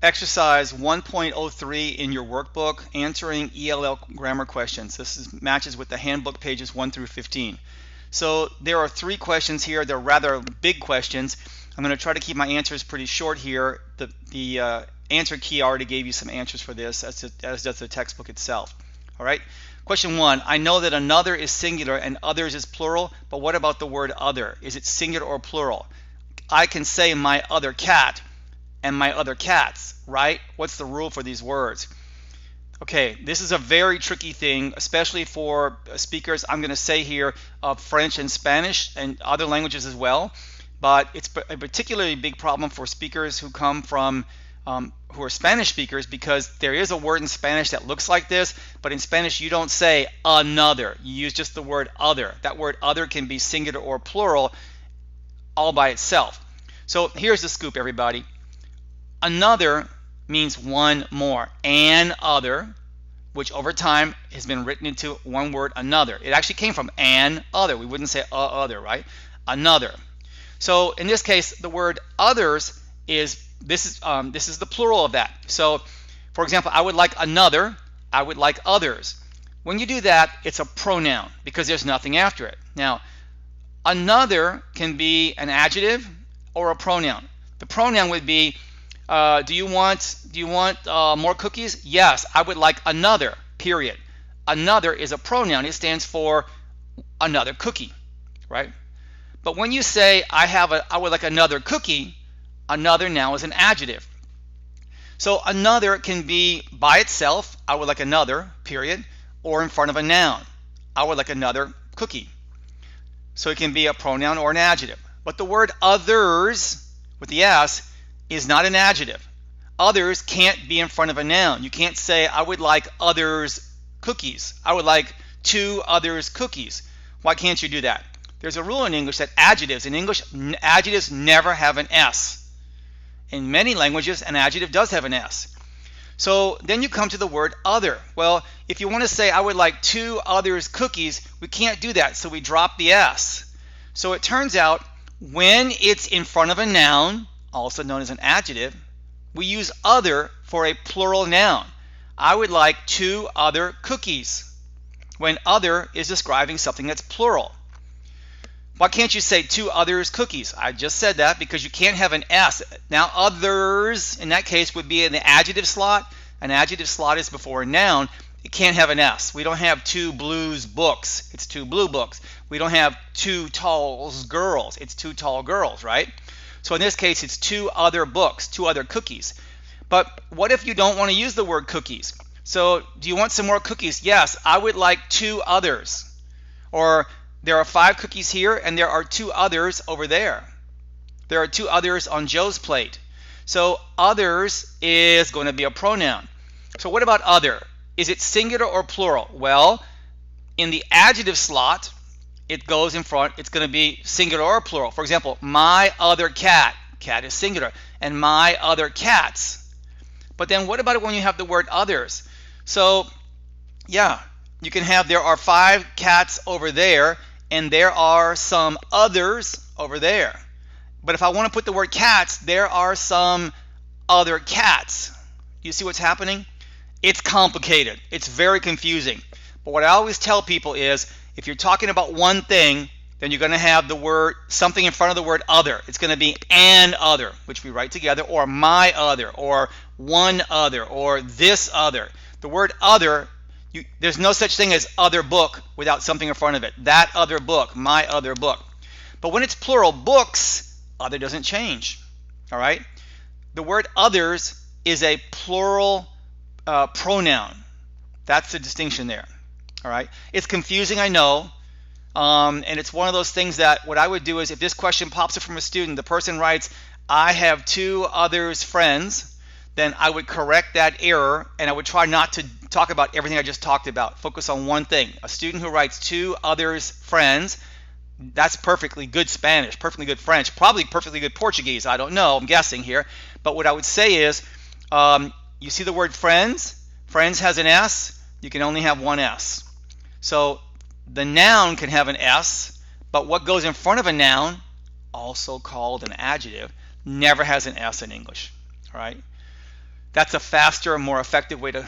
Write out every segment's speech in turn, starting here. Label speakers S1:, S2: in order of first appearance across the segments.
S1: exercise 1.03 in your workbook, answering ELL grammar questions. Matches with the handbook pages 1 through 15. So there are 3 questions here. They're rather big questions. I'm going to try to keep my answers pretty short here. The answer key already gave you some answers for this, as does the textbook itself. All right. Question 1, I know that another is singular and others is plural, but what about the word other? Is it singular or plural? I can say my other cat and my other cats, right? What's the rule for these words? Okay, this is a very tricky thing, especially for speakers, I'm going to say here, of French and Spanish and other languages as well. But it's a particularly big problem for speakers who come from who are Spanish speakers, because there is a word in Spanish that looks like this, but in Spanish you don't say another. You use just the word other. That word other can be singular or plural all by itself. So here's the scoop, everybody. Another means one more. An other, which over time has been written into one word, another. It actually came from an other. We wouldn't say a other, right? Another. So in this case, the word others is this is the plural of that. So for example, I would like another, I would like others. When you do that, it's a pronoun because there's nothing after it. Now, another can be an adjective or a pronoun. The pronoun would be, do you want more cookies? Yes, I would like another, period. Another is a pronoun. It stands for another cookie, right? But when you say I would like another cookie, another now is an adjective. So another can be by itself, I would like another, period, or in front of a noun, I would like another cookie. So it can be a pronoun or an adjective. But the word others with the S is not an adjective. Others can't be in front of a noun. You can't say I would like others cookies. I would like 2 others cookies. Why can't you do that? There's a rule in English that in English, adjectives never have an S. In many languages, an adjective does have an S. So then you come to the word other. Well, if you want to say I would like 2 others cookies, we can't do that, so we drop the S. So it turns out when it's in front of a noun, also known as an adjective, we use other for a plural noun. I would like 2 other cookies, when other is describing something that's plural. Why can't you say 2 others cookies? I just said that because you can't have an S. Now others in that case would be in the adjective slot. An adjective slot is before a noun. It can't have an S. We don't have 2 blues books. It's 2 blue books. We don't have 2 tall girls. It's 2 tall girls, right? So in this case, it's 2 other books, 2 other cookies. But what if you don't want to use the word cookies? So do you want some more cookies? Yes, I would like 2 others. Or there are 5 cookies here and there are 2 others over there. There are 2 others on Joe's plate. So others is going to be a pronoun. So what about other? Is it singular or plural? Well, in the adjective slot, it goes in front. It's going to be singular or plural. For example, my other cat. Cat is singular. And my other cats. But then what about it when you have the word others? So yeah, you can have there are 5 cats over there and there are some others over there. But if I want to put the word cats, there are some other cats. You see what's happening? It's complicated. It's very confusing. But what I always tell people is if you're talking about one thing, then you're going to have the word something in front of the word other. It's going to be an other, which we write together, or my other, or one other, or this other. The word other, there's no such thing as other book without something in front of it. That other book, my other book. But when it's plural books, other doesn't change. All right? The word others is a plural pronoun. That's the distinction there. All right? It's confusing, I know. And it's one of those things that what I would do is if this question pops up from a student, the person writes, I have 2 others friends, then I would correct that error and I would try not to talk about everything I just talked about. Focus on one thing. A student who writes 2 others friends, that's perfectly good Spanish, perfectly good French, probably perfectly good Portuguese. I don't know, I'm guessing here. But what I would say is, you see the word friends? Friends has an S, you can only have one S. So the noun can have an S, but what goes in front of a noun, also called an adjective, never has an S in English. All right? That's a faster, more effective way to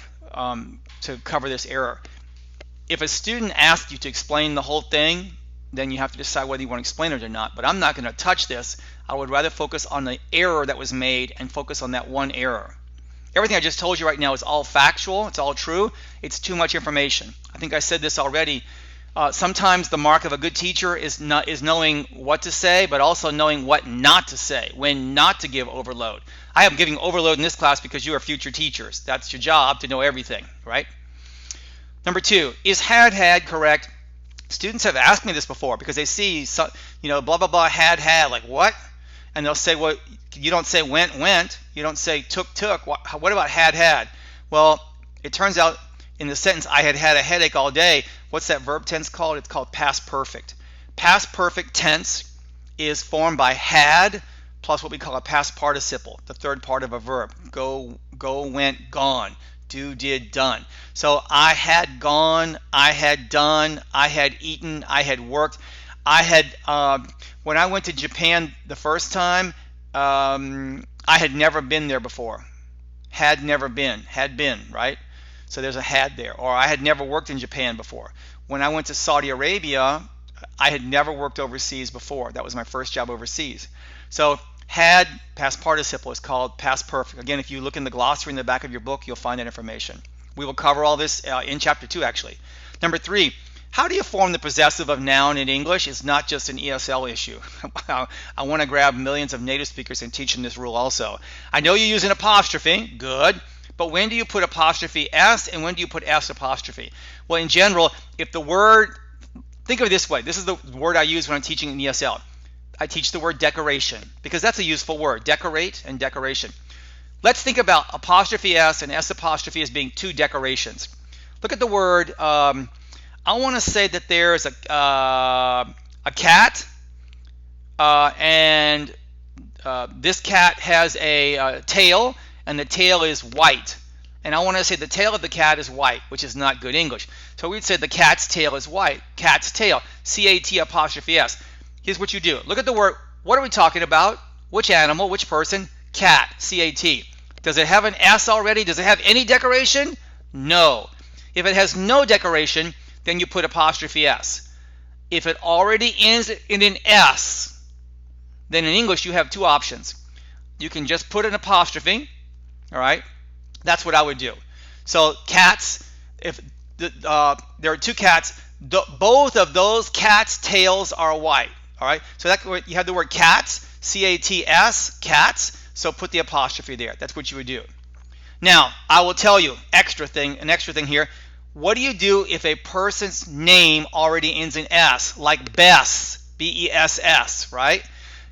S1: cover this error. If a student asks you to explain the whole thing, then you have to decide whether you want to explain it or not. But I'm not going to touch this. I would rather focus on the error that was made and focus on that one error. Everything I just told you right now is all factual. It's all true. It's too much information. I think I said this already. Sometimes the mark of a good teacher is knowing what to say, but also knowing what not to say, when not to give overload. I am giving overload in this class because you are future teachers. That's your job, to know everything, right? Number 2, is had correct? Students have asked me this before because they see, blah, blah, blah, had, like what? And they'll say, well, you don't say went. You don't say took. What about had? Well, it turns out in the sentence, I had a headache all day. What's that verb tense called? It's called past perfect. Past perfect tense is formed by had plus what we call a past participle, the third part of a verb. Go, went, gone. Do, did, done. So I had gone, I had done, I had eaten, I had worked. I had, when I went to Japan the first time, I had never been there before. Had never been, had been, right? So there's a had there. Or I had never worked in Japan before. When I went to Saudi Arabia, I had never worked overseas before. That was my first job overseas. So had, past participle, is called past perfect. Again, if you look in the glossary in the back of your book, you'll find that information. We will cover all this in chapter 2, actually. Number 3, how do you form the possessive of noun in English? It's not just an ESL issue. I want to grab millions of native speakers and teach them this rule also. I know you use an apostrophe, good, but when do you put apostrophe S and when do you put S apostrophe? Well, in general, if the word, think of it this way, this is the word I use when I'm teaching in ESL. I teach the word decoration because that's a useful word, decorate and decoration. Let's think about apostrophe S and S apostrophe as being two decorations. Look at the word, I want to say that there's a cat and this cat has a tail and the tail is white. And I want to say the tail of the cat is white, which is not good English. So we'd say the cat's tail is white, cat's tail, C-A-T apostrophe S. Here's what you do. Look at the word. What are we talking about? Which animal? Which person? Cat. C-A-T. Does it have an S already? Does it have any decoration? No. If it has no decoration, then you put apostrophe S. If it already ends in an S, then in English you have two options. You can just put an apostrophe. All right. That's what I would do. So cats. If there are two cats, both of those cats' tails are white. All right, so that you have the word cats, C-A-T-S, cats. So put the apostrophe there. That's what you would do. Now I will tell you an extra thing here. What do you do if a person's name already ends in S, like Bess, B-E-S-S, right?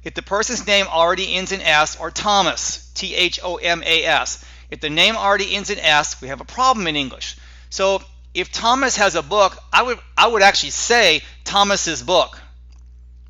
S1: If the person's name already ends in S, or Thomas, T-H-O-M-A-S. If the name already ends in S, we have a problem in English. So if Thomas has a book, I would actually say Thomas's book.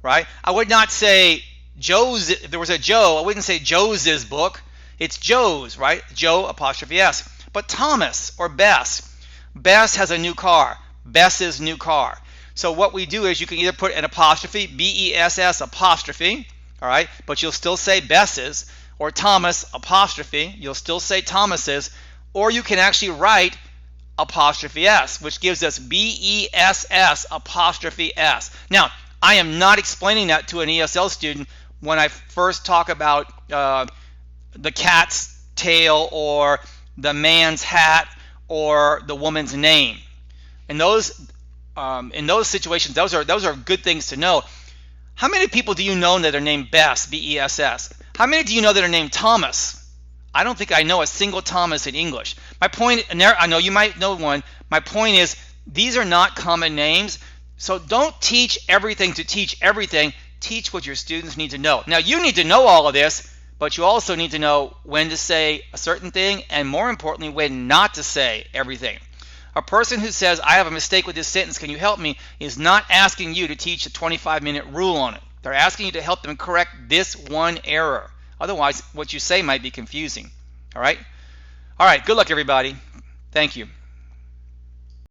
S1: Right? I would not say Joe's. If there was a Joe, I wouldn't say Joe's book. It's Joe's, right? Joe apostrophe S. But Thomas or Bess. Bess has a new car. Bess's new car. So what we do is you can either put an apostrophe, B-E-S-S apostrophe, all right? But you'll still say Bess's, or Thomas apostrophe. You'll still say Thomas's, or you can actually write apostrophe S, which gives us B-E-S-S apostrophe S. Now, I am not explaining that to an ESL student when I first talk about the cat's tail or the man's hat or the woman's name. In those situations, those are good things to know. How many people do you know that are named Bess, B-E-S-S? How many do you know that are named Thomas? I don't think I know a single Thomas in English. My point, and there, I know you might know one. My point is, these are not common names. So don't teach everything to teach everything. Teach what your students need to know. Now, you need to know all of this, but you also need to know when to say a certain thing and, more importantly, when not to say everything. A person who says, I have a mistake with this sentence, can you help me, is not asking you to teach a 25-minute rule on it. They're asking you to help them correct this one error. Otherwise, what you say might be confusing. All right? All right, good luck, everybody. Thank you.